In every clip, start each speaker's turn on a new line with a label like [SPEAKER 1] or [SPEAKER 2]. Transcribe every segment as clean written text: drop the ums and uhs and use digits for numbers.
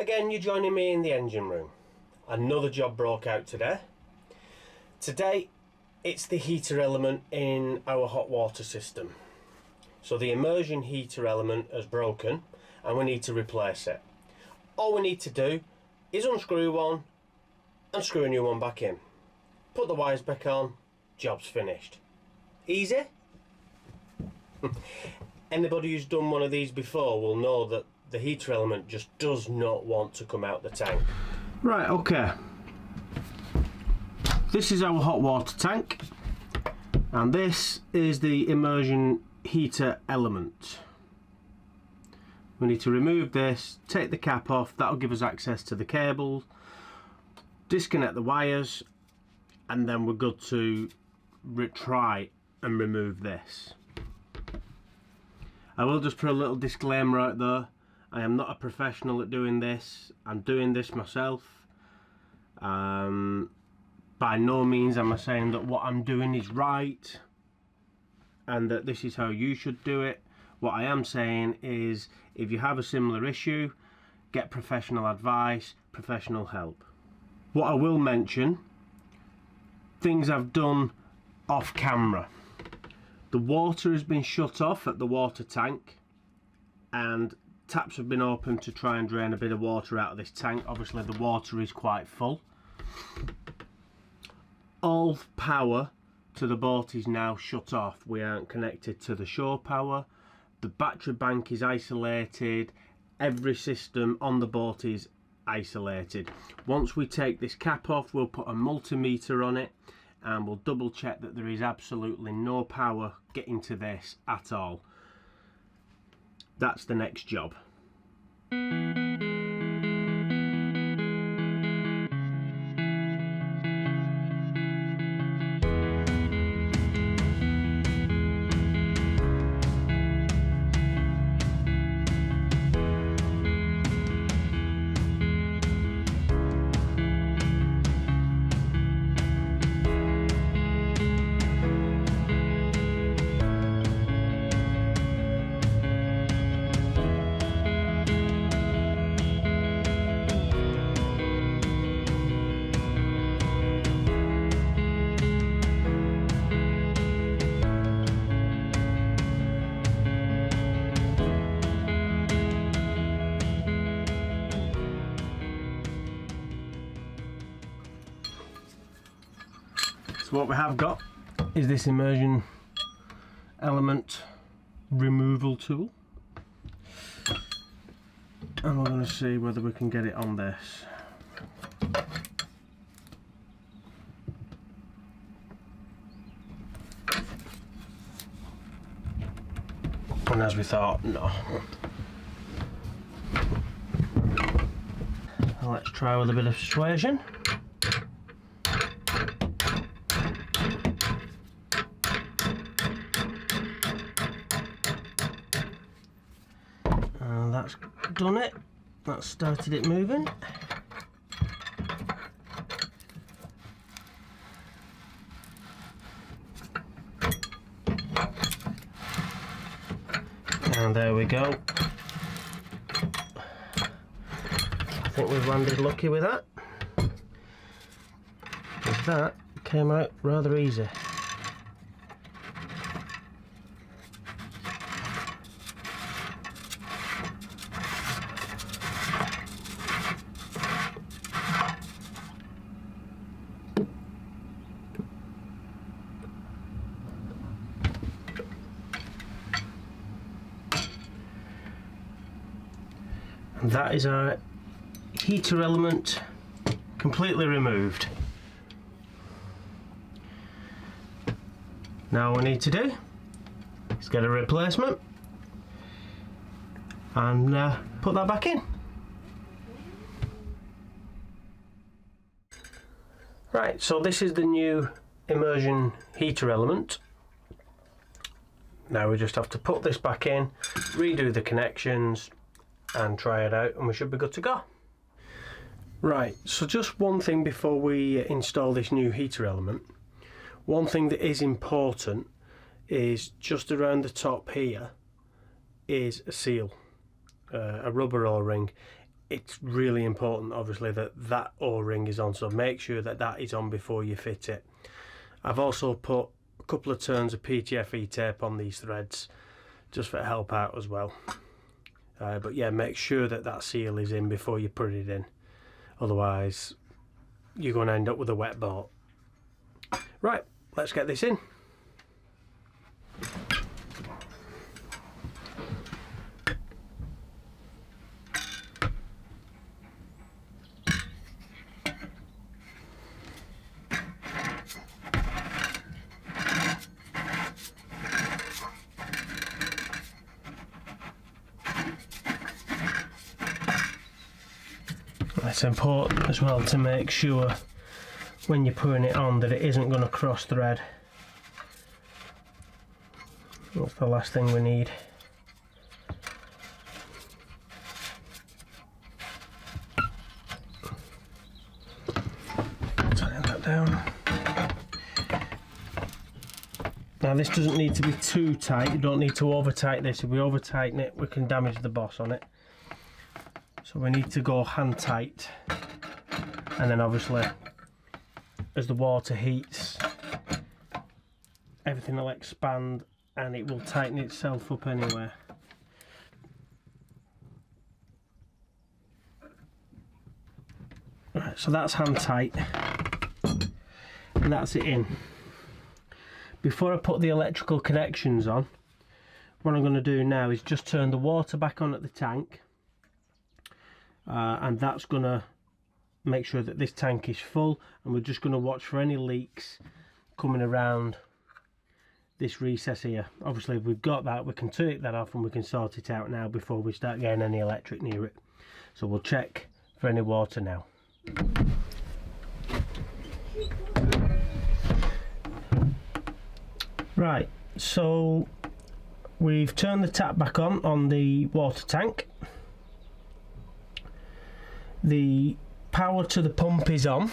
[SPEAKER 1] Again, you're joining me in the engine room. Another job broke out today. Today, it's the heater element in our hot water system. So the immersion heater element has broken and we need to replace it. All we need to do is unscrew one and screw a new one back in. Put the wires back on, job's finished. Easy? Anybody who's done one of these before will know that the heater element just does not want to come out the tank. Right, okay. This is our hot water tank and this is the immersion heater element. We need to remove this, take the cap off, that'll give us access to the cable, disconnect the wires, and then we're good to try and remove this. I will just put a little disclaimer out there. I am not a professional at doing this. I'm doing this myself. By no means am I saying that what I'm doing is right and that this is how you should do it. What I am saying is, if you have a similar issue, get professional advice, professional help. What I will mention, things I've done off camera. The water has been shut off at the water tank and taps have been opened to try and drain a bit of water out of this tank. Obviously the water is quite full. All power to the boat is now shut off. We aren't connected to the shore power. The battery bank is isolated. Every system on the boat is isolated. Once we take this cap off, we'll put a multimeter on it and we'll double check that there is absolutely no power getting to this at all. That's the next job. So what we have got is this immersion element removal tool, and we're going to see whether we can get it on this. And as we thought, no. Now let's try with a bit of persuasion. And that's done it. That's started it moving. And there we go. I think we've landed lucky with that. Because that came out rather easy. And that is our heater element completely removed. Now all we need to do is get a replacement and put that back in. Right, so this is the new immersion heater element. Now we just have to put this back in, redo the connections and try it out, and we should be good to go. Right, so just one thing before we install this new heater element. One thing that is important is just around the top here is a seal, a rubber O-ring. it's really important obviously that that O-ring is on, so make sure that that is on before you fit it. I've also put a couple of turns of PTFE tape on these threads just for help out as well. But yeah, make sure that that seal is in before you put it in, otherwise you're going to end up with a wet boat. Right, let's get this in. It's important as well to make sure when you're putting it on that it isn't going to cross thread. That's the last thing we need. Tighten that down. Now this doesn't need to be too tight, you don't need to over tighten this. If we over tighten it we can damage the boss on it. So we need to go hand tight, and then obviously as the water heats everything will expand and it will tighten itself up anyway. Right, so that's hand tight and that's it in. Before I put the electrical connections on, what I'm going to do now is just turn the water back on at the tank. And that's going to make sure that this tank is full, and we're just going to watch for any leaks coming around this recess here. Obviously if we've got that, we can take that off and we can sort it out now before we start getting any electric near it. So we'll check for any water now. Right, so we've turned the tap back on the water tank. The power to the pump is on,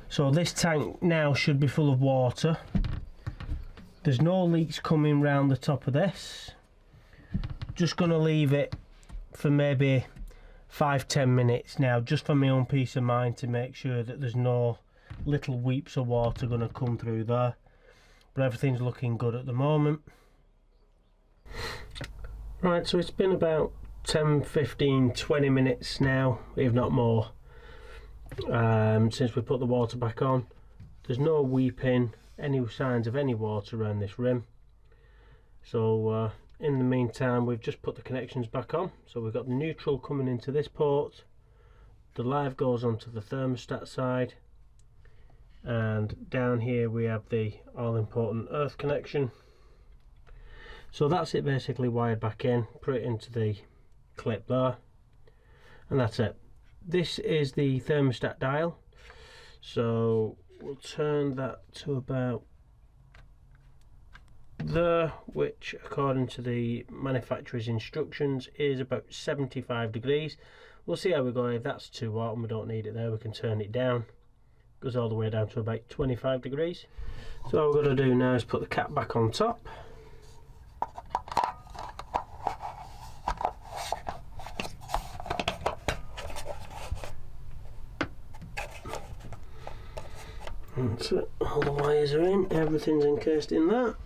[SPEAKER 1] so this tank now should be full of water. There's no leaks coming round the top of this. Just going to leave it for maybe 5-10 minutes now, just for my own peace of mind, to make sure that there's no little weeps of water going to come through there. But everything's looking good at the moment. Right, so it's been about 10, 15, 20 minutes now, if not more, since we put the water back on. There's no weeping, any signs of any water around this rim. So in the meantime we've just put the connections back on. So we've got the neutral coming into this port, the live goes onto the thermostat side, and down here we have the all important earth connection. So that's it basically wired back in, put it into the clip there, and that's it. This is the thermostat dial, so we'll turn that to about there, which according to the manufacturer's instructions is about 75 degrees. We'll see how we go. If that's too hot and we don't need it there, we can turn it down. It goes all the way down to about 25 degrees. So all we've got to do now is put the cap back on top. That's it, all the wires are in, everything's encased in that.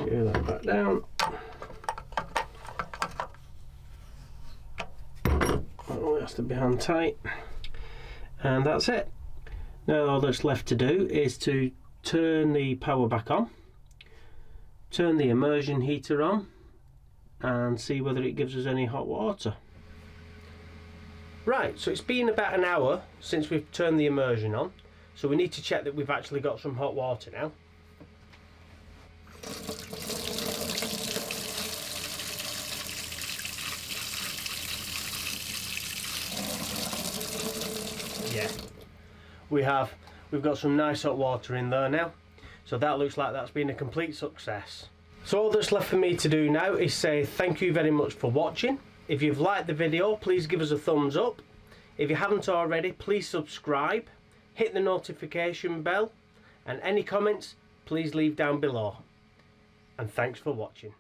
[SPEAKER 1] Screw that back down. Oh, it has to be hand tight. And that's it. Now all that's left to do is to turn the power back on, turn the immersion heater on, and see whether it gives us any hot water. Right, so it's been about an hour since we've turned the immersion on, so we need to check that we've actually got some hot water now. Yeah, we've got some nice hot water in there now. So that looks like that's been a complete success. So all that's left for me to do now is say thank you very much for watching. If you've liked the video, please give us a thumbs up. If you haven't already, please subscribe, hit the notification bell, and any comments please leave down below. And thanks for watching.